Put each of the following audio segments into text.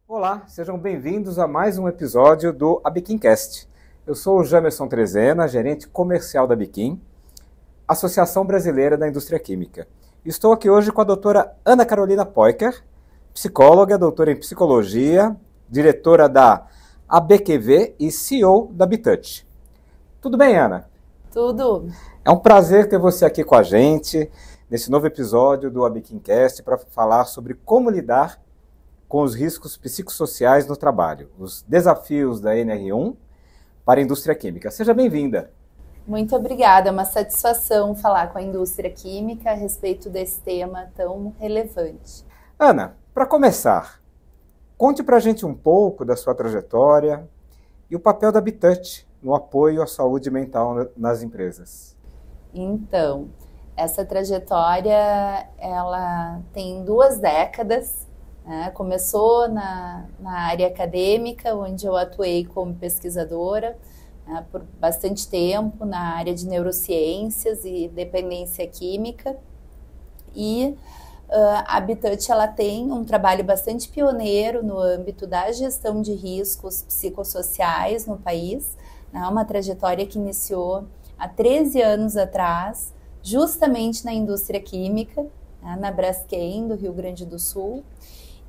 Olá, sejam bem-vindos a mais um episódio do ABQuimcast. Eu sou o Jamerson Trezena, gerente comercial da ABQuim, Associação Brasileira da Indústria Química. Estou aqui hoje com a doutora Ana Carolina Poicher, psicóloga, doutora em psicologia, diretora da ABQV e CEO da Abitouch. Tudo bem, Ana? Tudo. É um prazer ter você aqui com a gente nesse novo episódio do ABQuimcast para falar sobre como lidar com os riscos psicossociais no trabalho, os desafios da NR1 para a indústria química. Seja bem-vinda. Muito obrigada, é uma satisfação falar com a indústria química a respeito desse tema tão relevante. Ana, para começar, conte para a gente um pouco da sua trajetória e o papel da Abitouch no apoio à saúde mental nas empresas. Então, essa trajetória, ela tem 2 décadas. Começou na área acadêmica, onde eu atuei como pesquisadora por bastante tempo, na área de neurociências e dependência química. E a Abitouch, ela tem um trabalho bastante pioneiro no âmbito da gestão de riscos psicossociais no país. Uma trajetória que iniciou há 13 anos atrás, justamente na indústria química, na Braskem, do Rio Grande do Sul.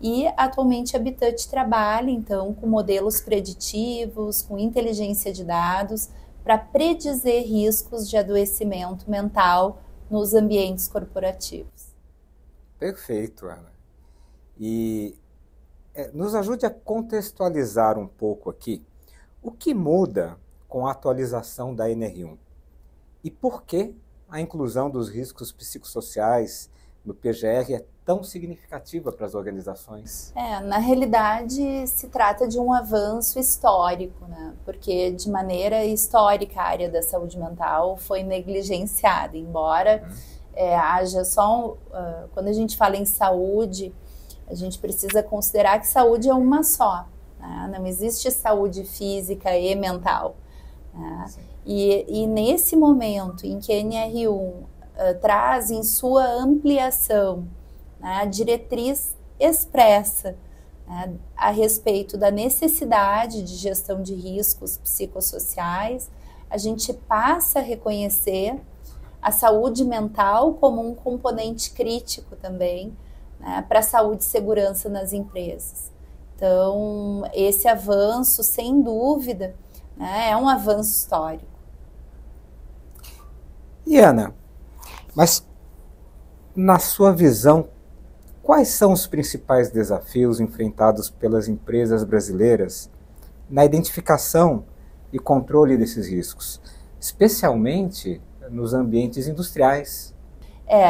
E atualmente a Abitouch trabalha, então, com modelos preditivos, com inteligência de dados, para predizer riscos de adoecimento mental nos ambientes corporativos. Perfeito, Ana. E nos ajude a contextualizar um pouco aqui o que muda com a atualização da NR1 e por que a inclusão dos riscos psicossociais no PGR é tão significativa para as organizações? Na realidade, se trata de um avanço histórico, porque de maneira histórica a área da saúde mental foi negligenciada, embora haja só... quando a gente fala em saúde, a gente precisa considerar que saúde é uma só, não existe saúde física e mental. E nesse momento em que a NR1 traz em sua ampliação a diretriz expressa a respeito da necessidade de gestão de riscos psicossociais, a gente passa a reconhecer a saúde mental como um componente crítico também para a saúde e segurança nas empresas. Então, esse avanço, sem dúvida, é um avanço histórico. E Ana, mas na sua visão, quais são os principais desafios enfrentados pelas empresas brasileiras na identificação e controle desses riscos, especialmente nos ambientes industriais?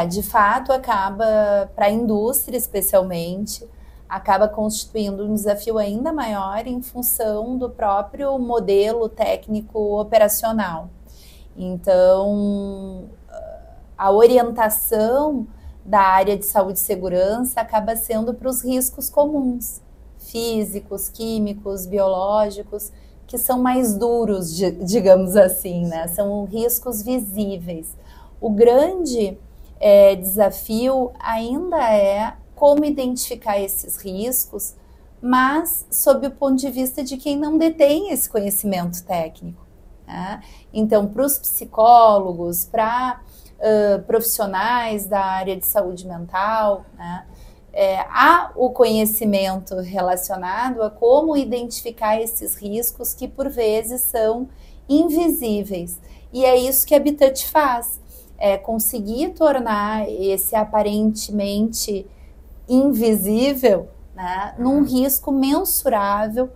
De fato, acaba, para a indústria especialmente, acaba constituindo um desafio ainda maior em função do próprio modelo técnico operacional. Então, a orientação da área de saúde e segurança acaba sendo para os riscos comuns, físicos, químicos, biológicos, que são mais duros, digamos assim, São riscos visíveis. O grande desafio ainda é como identificar esses riscos, mas sob o ponto de vista de quem não detém esse conhecimento técnico. Então, para os psicólogos, para profissionais da área de saúde mental, há o conhecimento relacionado a como identificar esses riscos que por vezes são invisíveis. E é isso que a Abitouch faz, conseguir tornar esse aparentemente invisível num risco mensurável,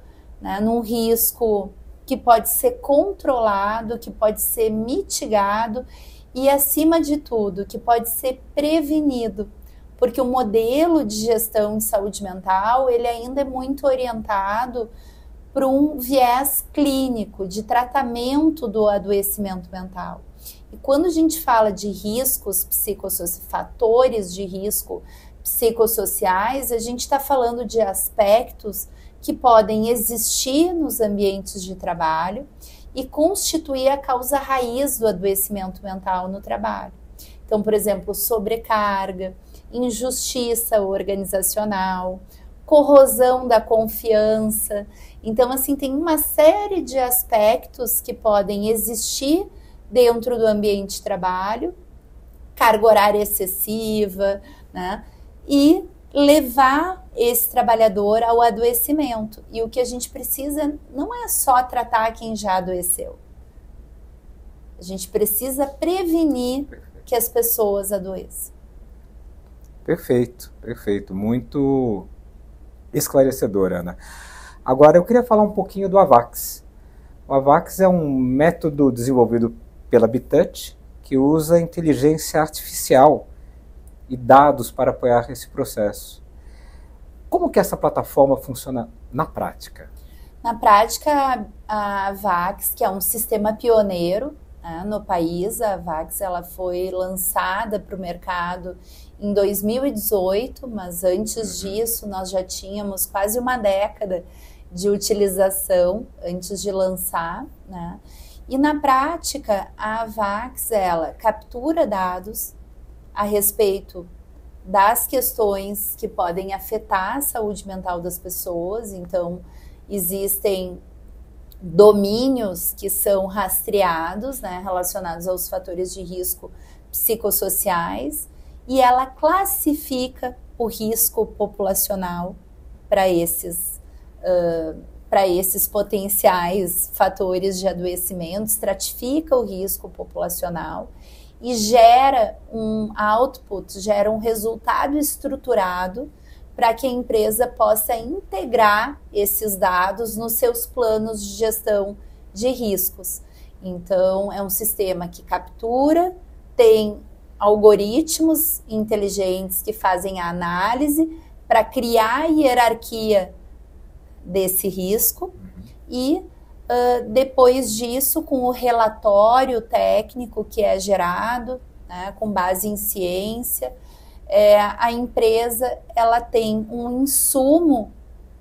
num risco que pode ser controlado, que pode ser mitigado e, acima de tudo, que pode ser prevenido, porque o modelo de gestão de saúde mental, ele ainda é muito orientado para um viés clínico, de tratamento do adoecimento mental. E quando a gente fala de riscos psicossociais, fatores de risco psicossociais, a gente está falando de aspectos que podem existir nos ambientes de trabalho e constituir a causa raiz do adoecimento mental no trabalho. Então, por exemplo, sobrecarga, injustiça organizacional, corrosão da confiança. Então, assim, tem uma série de aspectos que podem existir dentro do ambiente de trabalho, carga horária excessiva, né? E levar esse trabalhador ao adoecimento. E o que a gente precisa não é só tratar quem já adoeceu. A gente precisa prevenir que as pessoas adoeçam. Perfeito, perfeito. Muito esclarecedor, Ana. Agora eu queria falar um pouquinho do AVAX. O AVAX é um método desenvolvido pela Bitouch que usa inteligência artificial e dados para apoiar esse processo. Como que essa plataforma funciona na prática? Na prática, a AVAX, que é um sistema pioneiro, né, no país, a AVAX ela foi lançada para o mercado em 2018, mas antes disso nós já tínhamos quase uma década de utilização antes de lançar, né? E na prática, a AVAX ela captura dados a respeito das questões que podem afetar a saúde mental das pessoas. Então, existem domínios que são rastreados, né, relacionados aos fatores de risco psicossociais, e ela classifica o risco populacional para esses potenciais fatores de adoecimento, estratifica o risco populacional e gera um output, gera um resultado estruturado para que a empresa possa integrar esses dados nos seus planos de gestão de riscos. Então, é um sistema que captura, tem algoritmos inteligentes que fazem a análise para criar a hierarquia desse risco e depois disso, com o relatório técnico que é gerado, né, com base em ciência, a empresa ela tem um insumo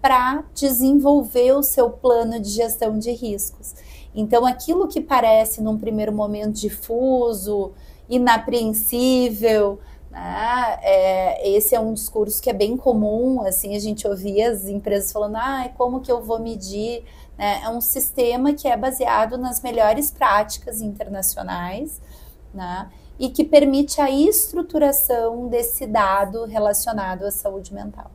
para desenvolver o seu plano de gestão de riscos. Então, aquilo que parece num primeiro momento difuso, inapreensível, né, esse é um discurso que é bem comum, assim, a gente ouvia as empresas falando, como que eu vou medir? É um sistema que é baseado nas melhores práticas internacionais, né, e que permite a estruturação desse dado relacionado à saúde mental.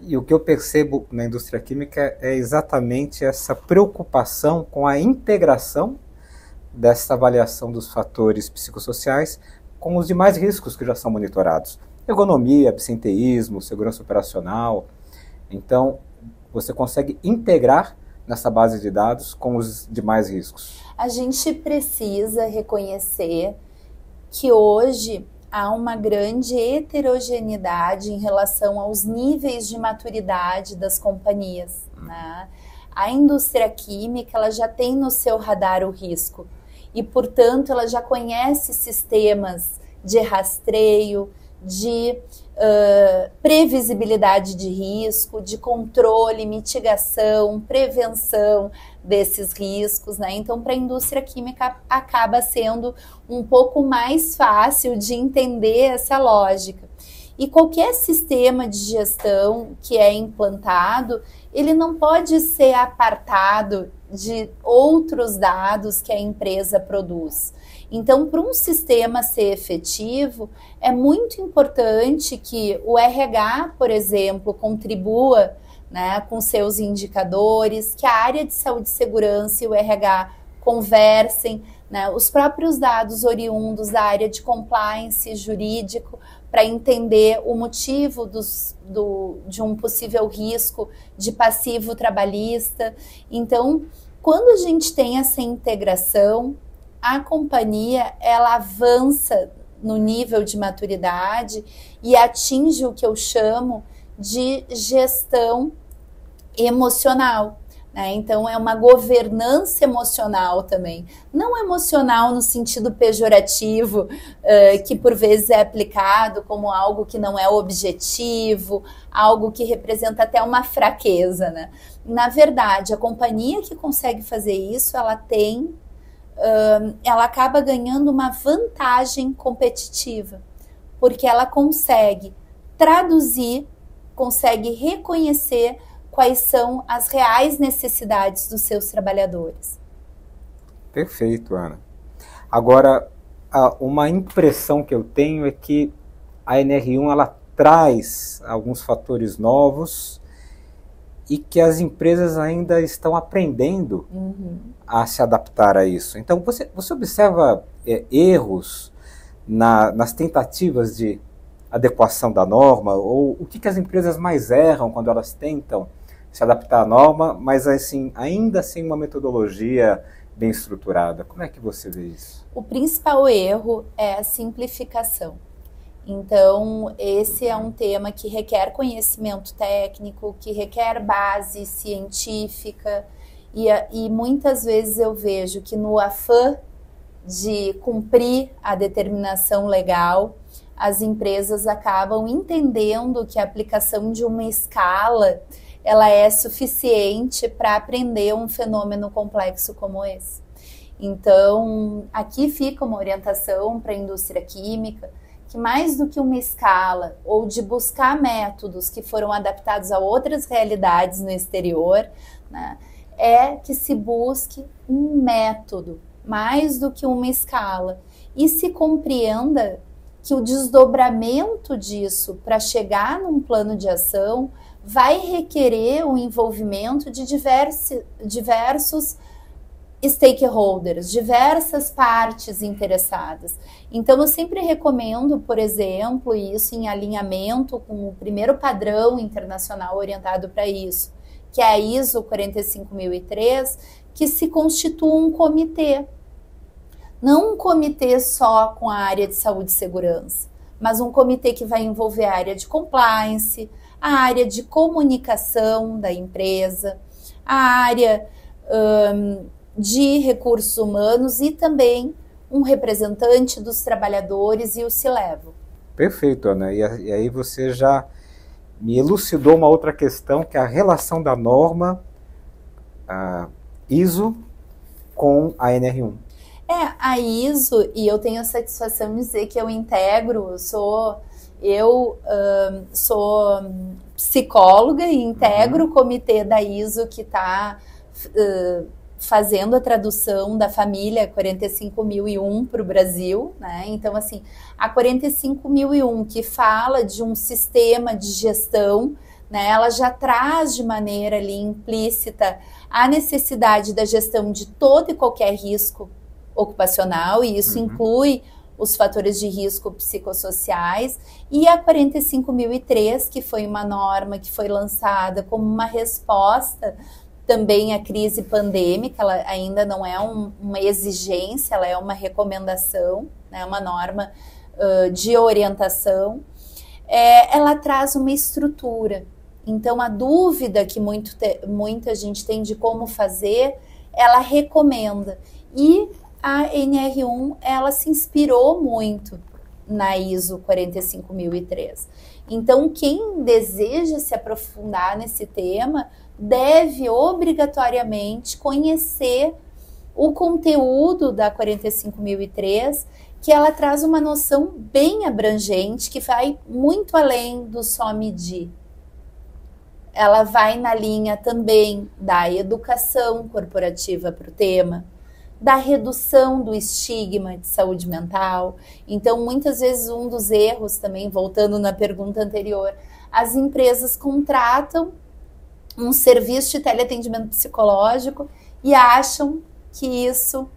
E o que eu percebo na indústria química é exatamente essa preocupação com a integração dessa avaliação dos fatores psicossociais com os demais riscos que já são monitorados. Ergonomia, absenteísmo, segurança operacional. Então, você consegue integrar nessa base de dados com os demais riscos. A gente precisa reconhecer que hoje há uma grande heterogeneidade em relação aos níveis de maturidade das companhias, né? A indústria química ela já tem no seu radar o risco e, portanto, ela já conhece sistemas de rastreio, de previsibilidade de risco, de controle, mitigação, prevenção desses riscos, né? Então, para a indústria química acaba sendo um pouco mais fácil de entender essa lógica. E qualquer sistema de gestão que é implantado, ele não pode ser apartado de outros dados que a empresa produz. Então, para um sistema ser efetivo, é muito importante que o RH, por exemplo, contribua, né, com seus indicadores, que a área de saúde e segurança e o RH conversem, né, os próprios dados oriundos da área de compliance jurídico, para entender o motivo de um possível risco de passivo trabalhista. Então, quando a gente tem essa integração, a companhia ela avança no nível de maturidade e atinge o que eu chamo de gestão emocional, né? Então, é uma governança emocional também. Não emocional no sentido pejorativo, que por vezes é aplicado como algo que não é objetivo, algo que representa até uma fraqueza, né? Na verdade, a companhia que consegue fazer isso, ela acaba ganhando uma vantagem competitiva, porque ela consegue traduzir, consegue reconhecer quais são as reais necessidades dos seus trabalhadores. Perfeito, Ana. Agora, uma impressão que eu tenho é que a NR1 ela traz alguns fatores novos e que as empresas ainda estão aprendendo a se adaptar a isso. Então, você observa erros nas tentativas de adequação da norma, ou o que as empresas mais erram quando elas tentam se adaptar à norma, mas assim, ainda sem uma metodologia bem estruturada? Como é que você vê isso? O principal erro é a simplificação. Então, esse é um tema que requer conhecimento técnico, que requer base científica, e muitas vezes eu vejo que no afã de cumprir a determinação legal, as empresas acabam entendendo que a aplicação de uma escala ela é suficiente para aprender um fenômeno complexo como esse. Então, aqui fica uma orientação para a indústria química, que mais do que uma escala ou de buscar métodos que foram adaptados a outras realidades no exterior, né, é que se busque um método, mais do que uma escala, e se compreenda que o desdobramento disso para chegar num plano de ação vai requerer o envolvimento de diversos stakeholders, diversas partes interessadas. Então, eu sempre recomendo, por exemplo, isso em alinhamento com o primeiro padrão internacional orientado para isso, que é a ISO 45003, que se constitua um comitê. Não um comitê só com a área de saúde e segurança, mas um comitê que vai envolver a área de compliance, a área de comunicação da empresa, a área de recursos humanos e também um representante dos trabalhadores e o C-Level. Perfeito, Ana. E aí você já me elucidou uma outra questão, que é a relação da norma ISO com a NR1. A ISO, e eu tenho a satisfação de dizer que eu integro, eu sou psicóloga e integro o comitê da ISO que está fazendo a tradução da família 45001 para o Brasil, né? Então, assim, a 45001 que fala de um sistema de gestão, né? Ela já traz de maneira ali implícita a necessidade da gestão de todo e qualquer risco ocupacional, e isso inclui os fatores de risco psicossociais, e a 45003, que foi uma norma que foi lançada como uma resposta também à crise pandêmica. Ela ainda não é uma exigência, ela é uma recomendação, né, uma norma de orientação. Ela traz uma estrutura. Então, a dúvida que muita gente tem de como fazer, ela recomenda. E a NR1, ela se inspirou muito na ISO 45003. Então, quem deseja se aprofundar nesse tema deve obrigatoriamente conhecer o conteúdo da 45003, que ela traz uma noção bem abrangente, que vai muito além do só medir. Ela vai na linha também da educação corporativa para o tema, da redução do estigma de saúde mental. Então, muitas vezes, um dos erros também, voltando na pergunta anterior, as empresas contratam um serviço de teleatendimento psicológico e acham que isso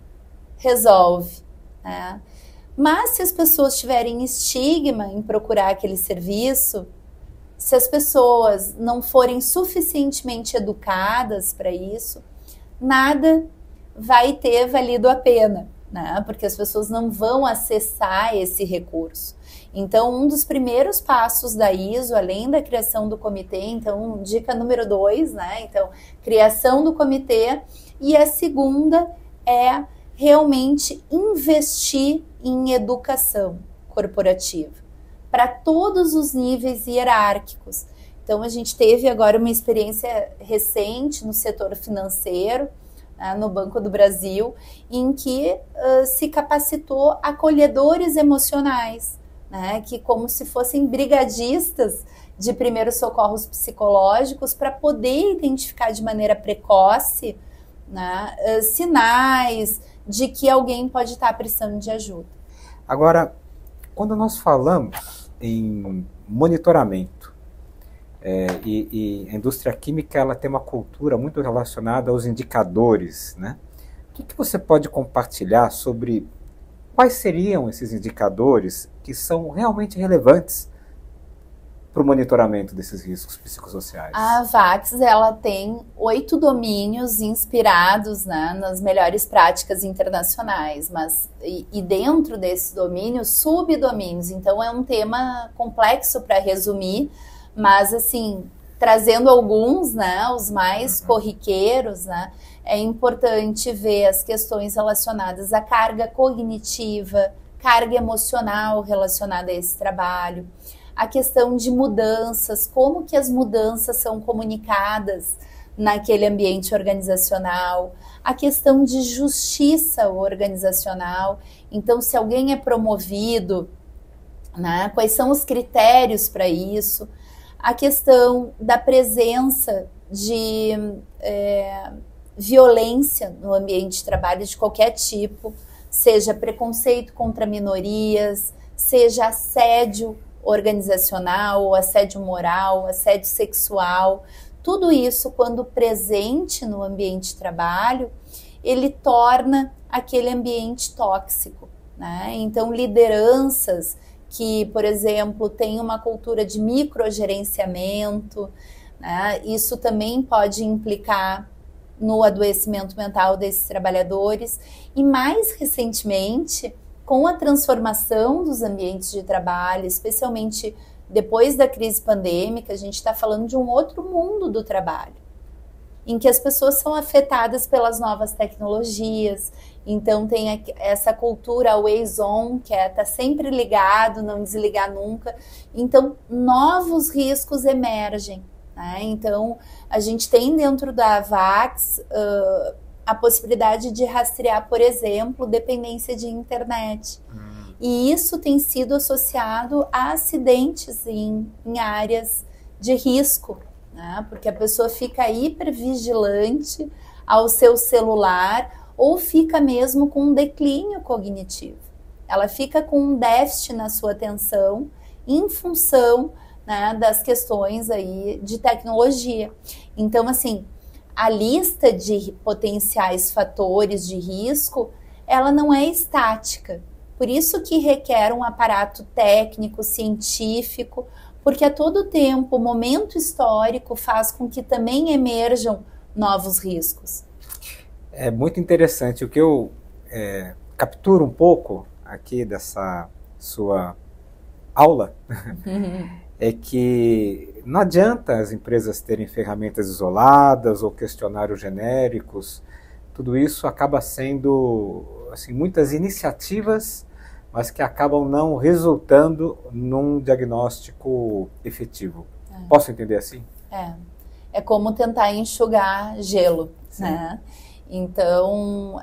resolve, né? Mas se as pessoas tiverem estigma em procurar aquele serviço, se as pessoas não forem suficientemente educadas para isso, nada vai ter valido a pena, né? Porque as pessoas não vão acessar esse recurso. Então, um dos primeiros passos da ISO, além da criação do comitê, então, dica número 2, né? Então, criação do comitê. E a segunda é realmente investir em educação corporativa para todos os níveis hierárquicos. Então, a gente teve agora uma experiência recente no setor financeiro, no Banco do Brasil, em que se capacitou acolhedores emocionais, né, que como se fossem brigadistas de primeiros socorros psicológicos para poder identificar de maneira precoce, né, sinais de que alguém pode estar precisando de ajuda. Agora, quando nós falamos em monitoramento, e a indústria química ela tem uma cultura muito relacionada aos indicadores, né? O que você pode compartilhar sobre quais seriam esses indicadores que são realmente relevantes para o monitoramento desses riscos psicossociais? A VAX, ela tem 8 domínios inspirados, né, nas melhores práticas internacionais, e dentro desses domínios, subdomínios. Então, é um tema complexo para resumir, mas, assim, trazendo alguns, né, os mais corriqueiros, né, é importante ver as questões relacionadas à carga cognitiva, carga emocional relacionada a esse trabalho, a questão de mudanças, como que as mudanças são comunicadas naquele ambiente organizacional, a questão de justiça organizacional. Então, se alguém é promovido, né, quais são os critérios para isso, a questão da presença de violência no ambiente de trabalho de qualquer tipo, seja preconceito contra minorias, seja assédio organizacional, assédio moral, assédio sexual. Tudo isso, quando presente no ambiente de trabalho, ele torna aquele ambiente tóxico, né? Então, lideranças que, por exemplo, têm uma cultura de microgerenciamento, né? Isso também pode implicar no adoecimento mental desses trabalhadores. E mais recentemente, com a transformação dos ambientes de trabalho, especialmente depois da crise pandêmica, a gente está falando de um outro mundo do trabalho, em que as pessoas são afetadas pelas novas tecnologias. Então tem essa cultura always on, que é estar sempre ligado, não desligar nunca. Então novos riscos emergem, né? Então a gente tem dentro da VAX a possibilidade de rastrear, por exemplo, dependência de internet. E isso tem sido associado a acidentes em áreas de risco, né? Porque a pessoa fica hipervigilante ao seu celular ou fica mesmo com um declínio cognitivo. Ela fica com um déficit na sua atenção em função, né, das questões aí de tecnologia. Então, assim, a lista de potenciais fatores de risco, ela não é estática. Por isso que requer um aparato técnico, científico, porque a todo tempo o momento histórico faz com que também emerjam novos riscos. É muito interessante. O que eu capturo um pouco aqui dessa sua aula é que não adianta as empresas terem ferramentas isoladas ou questionários genéricos. Tudo isso acaba sendo assim, muitas iniciativas, mas que acabam não resultando num diagnóstico efetivo. Posso entender assim? É como tentar enxugar gelo, né? Então,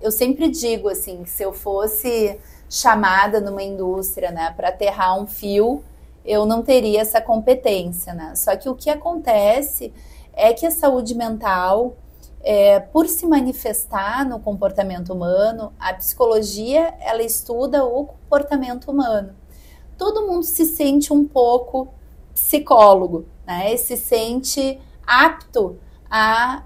eu sempre digo assim, se eu fosse chamada numa indústria, né, para aterrar um fio, eu não teria essa competência, né? Só que o que acontece é que a saúde mental, por se manifestar no comportamento humano, a psicologia, ela estuda o comportamento humano. Todo mundo se sente um pouco psicólogo, né? Se sente apto a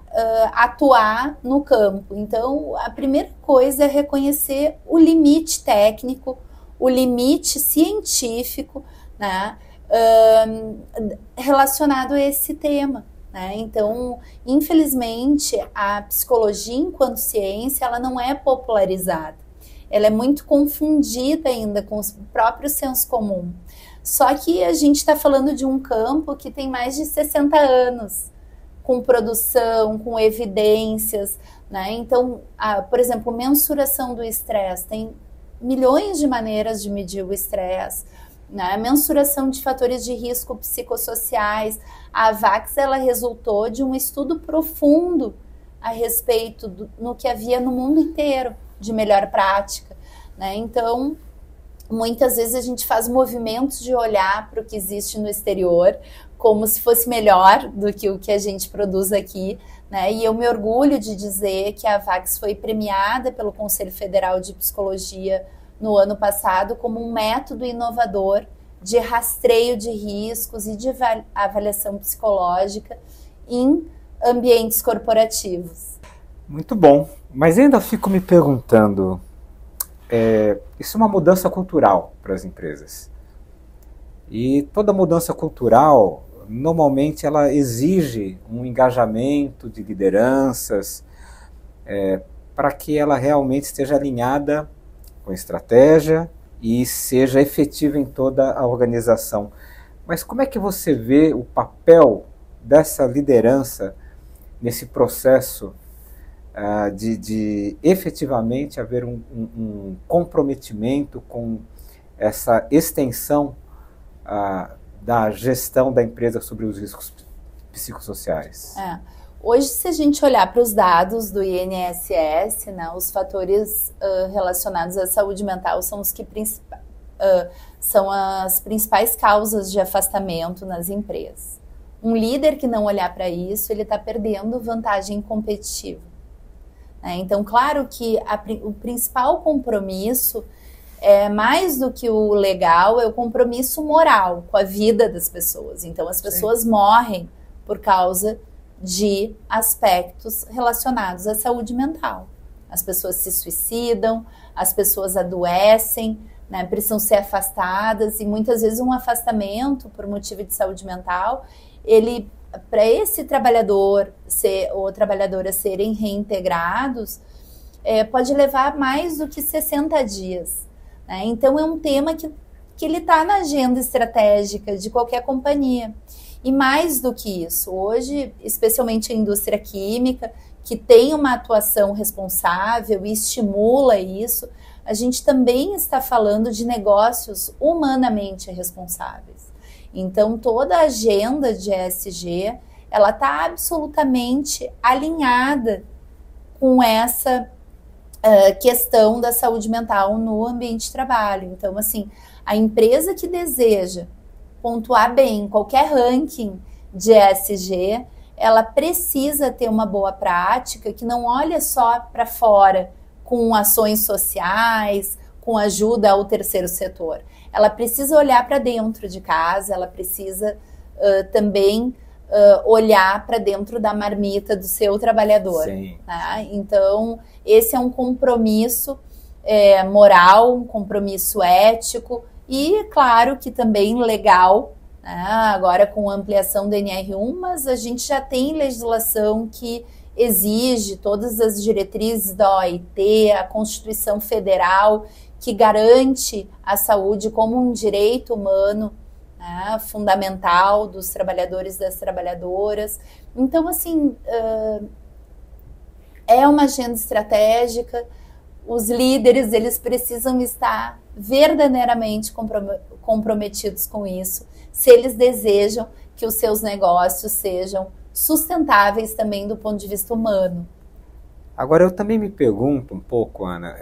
atuar no campo. Então, a primeira coisa é reconhecer o limite técnico, o limite científico, né, relacionado a esse tema, né? Então, infelizmente, a psicologia enquanto ciência, ela não é popularizada. ela é muito confundida ainda com o próprio senso comum. Só que a gente está falando de um campo que tem mais de 60 anos, com produção, com evidências, né? Então, por exemplo, mensuração do estresse, tem milhões de maneiras de medir o estresse, né? Mensuração de fatores de risco psicossociais. A AVAX, ela resultou de um estudo profundo a respeito no que havia no mundo inteiro de melhor prática, né? Então, muitas vezes a gente faz movimentos de olhar para o que existe no exterior como se fosse melhor do que o que a gente produz aqui, né? E eu me orgulho de dizer que a AVAX foi premiada pelo Conselho Federal de Psicologia no ano passado como um método inovador de rastreio de riscos e de avaliação psicológica em ambientes corporativos. Muito bom, mas ainda fico me perguntando, isso é uma mudança cultural para as empresas. E toda mudança cultural, normalmente, ela exige um engajamento de lideranças para que ela realmente esteja alinhada com a estratégia e seja efetiva em toda a organização. Mas como é que você vê o papel dessa liderança nesse processo de efetivamente haver um comprometimento com essa extensão da gestão da empresa sobre os riscos psicossociais? Hoje, se a gente olhar para os dados do INSS, né, os fatores relacionados à saúde mental são são as principais causas de afastamento nas empresas. Um líder que não olhar para isso, ele está perdendo vantagem competitiva. Então, claro que o principal compromisso mais do que o legal, é o compromisso moral com a vida das pessoas. Então, as pessoas morrem por causa de aspectos relacionados à saúde mental. As pessoas se suicidam, as pessoas adoecem, né, precisam ser afastadas, e muitas vezes um afastamento por motivo de saúde mental, para esse trabalhador ou trabalhadora serem reintegrados, pode levar mais do que 60 dias. Né? Então, é um tema que ele está na agenda estratégica de qualquer companhia. E mais do que isso, hoje, especialmente a indústria química, que tem uma atuação responsável e estimula isso, a gente também está falando de negócios humanamente responsáveis. Então, toda a agenda de ESG, ela está absolutamente alinhada com essa questão da saúde mental no ambiente de trabalho. Então, assim, a empresa que deseja pontuar bem qualquer ranking de ESG, ela precisa ter uma boa prática que não olha só para fora com ações sociais, com ajuda ao terceiro setor. Ela precisa olhar para dentro de casa, ela precisa também olhar para dentro da marmita do seu trabalhador. Tá? Então, esse é um compromisso moral, um compromisso ético e, claro, que também legal, né? Agora com a ampliação do NR1, mas a gente já tem legislação que exige todas as diretrizes da OIT, a Constituição Federal, que garante a saúde como um direito humano, né, fundamental dos trabalhadores e das trabalhadoras. Então, assim, é uma agenda estratégica. Os líderes, eles precisam estar verdadeiramente comprometidos com isso, se eles desejam que os seus negócios sejam sustentáveis também do ponto de vista humano. Agora, eu também me pergunto um pouco, Ana,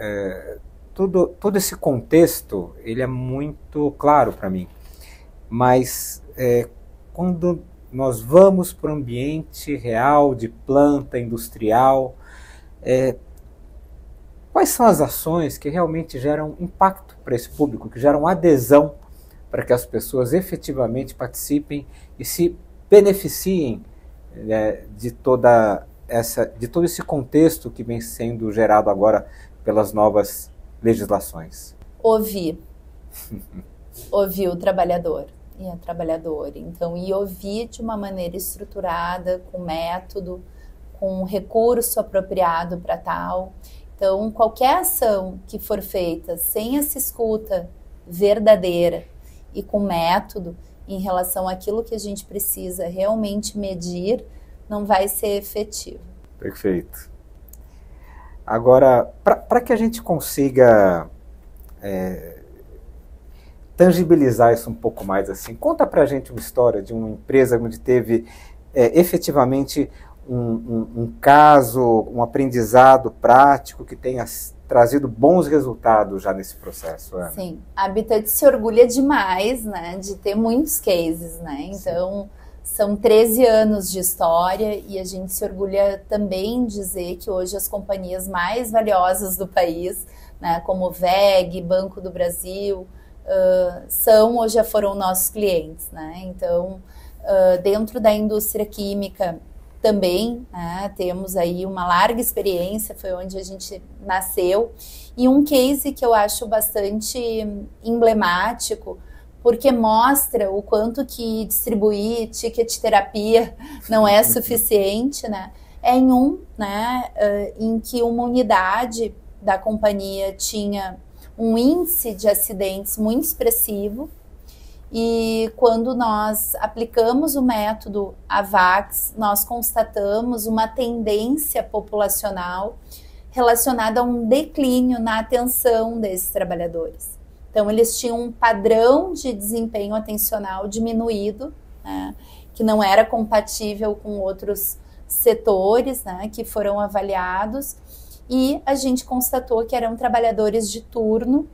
todo esse contexto, ele é muito claro para mim, mas quando nós vamos para o ambiente real, de planta industrial, quais são as ações que realmente geram impacto para esse público, que geram adesão para que as pessoas efetivamente participem e se beneficiem de todo esse contexto que vem sendo gerado agora pelas novas legislações? Ouvir o trabalhador e a trabalhadora. Então, e ouvir de uma maneira estruturada, com método, com recurso apropriado para tal. Então, qualquer ação que for feita sem essa escuta verdadeira e com método em relação àquilo que a gente precisa realmente medir, não vai ser efetivo. Perfeito. Agora, para que a gente consiga tangibilizar isso um pouco mais, assim, conta para a gente uma história de uma empresa onde teve efetivamente um caso, um aprendizado prático que tenha trazido bons resultados já nesse processo, Ana. Sim, a Habitat se orgulha demais, né, de ter muitos cases, né, então são 13 anos de história e a gente se orgulha também de dizer que hoje as companhias mais valiosas do país, né, como WEG, Banco do Brasil, hoje já foram nossos clientes, né, então dentro da indústria química também, né, temos aí uma larga experiência, foi onde a gente nasceu, e um case que eu acho bastante emblemático, porque mostra o quanto que distribuir ticket terapia não é suficiente, né, em que uma unidade da companhia tinha um índice de acidentes muito expressivo, e quando nós aplicamos o método AVAX, nós constatamos uma tendência populacional relacionada a um declínio na atenção desses trabalhadores. Então, eles tinham um padrão de desempenho atencional diminuído, né, que não era compatível com outros setores, né, que foram avaliados, e a gente constatou que eram trabalhadores de turno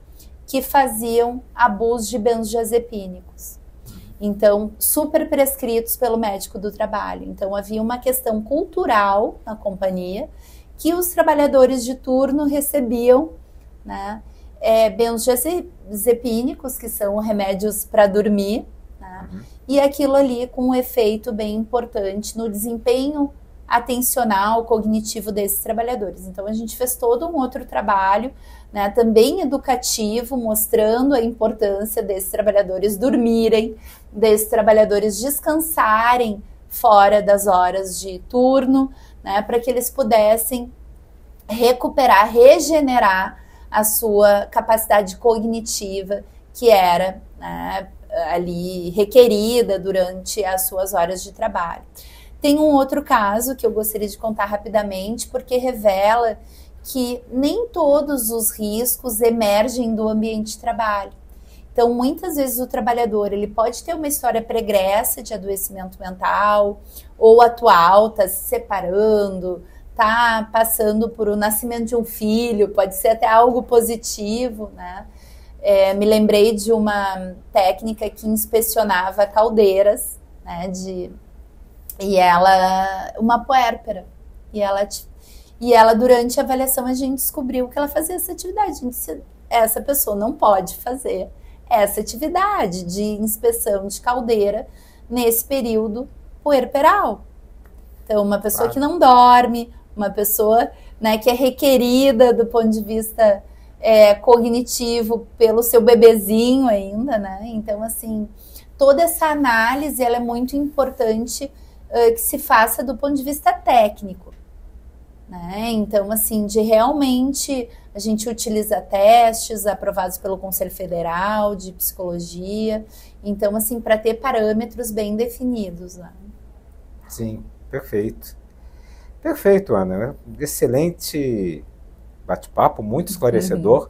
que faziam abuso de benzodiazepínicos. Então, super prescritos pelo médico do trabalho. Então, havia uma questão cultural na companhia que os trabalhadores de turno recebiam, né, benzodiazepínicos, que são remédios para dormir, né, e aquilo ali com um efeito bem importante no desempenho atencional, cognitivo desses trabalhadores. Então, a gente fez todo um outro trabalho, né, também educativo, mostrando a importância desses trabalhadores dormirem, desses trabalhadores descansarem fora das horas de turno, né, para que eles pudessem recuperar, regenerar a sua capacidade cognitiva, que era, né, ali requerida durante as suas horas de trabalho. Tem um outro caso que eu gostaria de contar rapidamente, porque revela que nem todos os riscos emergem do ambiente de trabalho. Então, muitas vezes o trabalhador ele pode ter uma história pregressa de adoecimento mental, ou atual, está se separando, está passando por o nascimento de um filho, pode ser até algo positivo, né? Me lembrei de uma técnica que inspecionava caldeiras, né, uma puérpera, e ela durante a avaliação a gente descobriu que ela fazia essa atividade. A gente disse, essa pessoa não pode fazer essa atividade de inspeção de caldeira nesse período puerperal. Então, uma pessoa que não dorme, uma pessoa, né, que é requerida do ponto de vista cognitivo pelo seu bebezinho ainda, né? Então, assim, toda essa análise ela é muito importante que se faça do ponto de vista técnico, né? Então, assim, de realmente a gente utiliza testes aprovados pelo Conselho Federal de Psicologia, então, assim, para ter parâmetros bem definidos, né? Sim, perfeito. Perfeito, Ana. Excelente bate-papo, muito esclarecedor.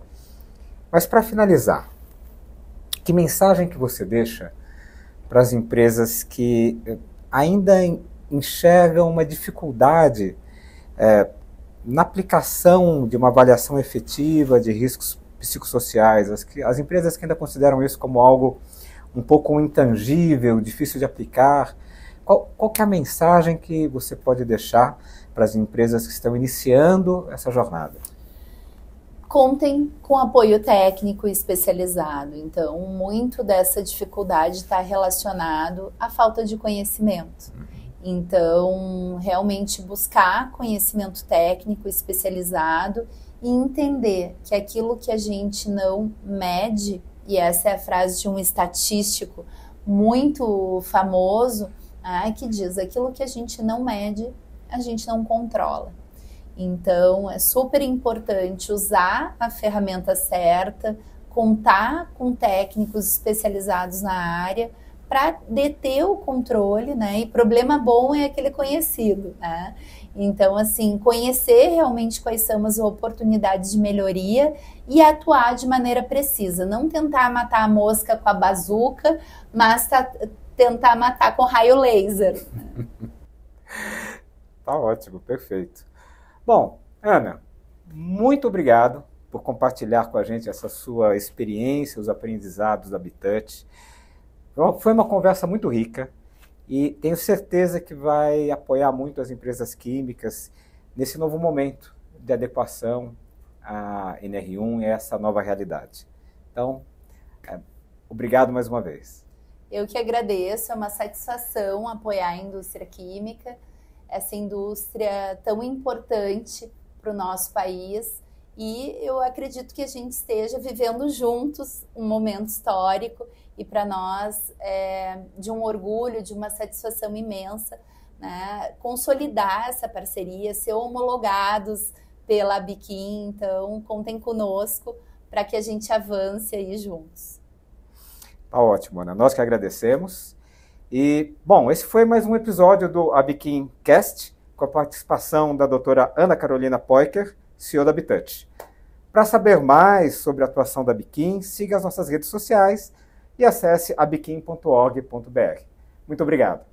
Mas para finalizar, que mensagem que você deixa para as empresas que ainda enxergam uma dificuldade na aplicação de uma avaliação efetiva de riscos psicossociais, as empresas que ainda consideram isso como algo um pouco intangível, difícil de aplicar? Qual que é a mensagem que você pode deixar para as empresas que estão iniciando essa jornada? Contem com apoio técnico e especializado. Então, muito dessa dificuldade está relacionado à falta de conhecimento. Então, realmente buscar conhecimento técnico especializado e entender que aquilo que a gente não mede, e essa é a frase de um estatístico muito famoso, que diz, aquilo que a gente não mede, a gente não controla. Então, é super importante usar a ferramenta certa, contar com técnicos especializados na área para deter o controle, né? E problema bom é aquele conhecido, né? Então, assim, conhecer realmente quais são as oportunidades de melhoria e atuar de maneira precisa. Não tentar matar a mosca com a bazuca, mas tentar matar com raio laser. Tá ótimo, perfeito. Bom, Ana, muito obrigado por compartilhar com a gente essa sua experiência, os aprendizados da Habitat. Foi uma conversa muito rica e tenho certeza que vai apoiar muito as empresas químicas nesse novo momento de adequação à NR1 e a essa nova realidade. Então, obrigado mais uma vez. Eu que agradeço, é uma satisfação apoiar a indústria química, essa indústria tão importante para o nosso país, e eu acredito que a gente esteja vivendo juntos um momento histórico e para nós de um orgulho, de uma satisfação imensa, né? Consolidar essa parceria, ser homologados pela Abiquim, então contem conosco para que a gente avance aí juntos. Tá ótimo, Ana. Nós que agradecemos. E, bom, esse foi mais um episódio do Abiquim Cast, com a participação da doutora Ana Carolina Poiker, CEO da Habitat. Para saber mais sobre a atuação da Abiquim, siga as nossas redes sociais e acesse abiquim.org.br. Muito obrigado.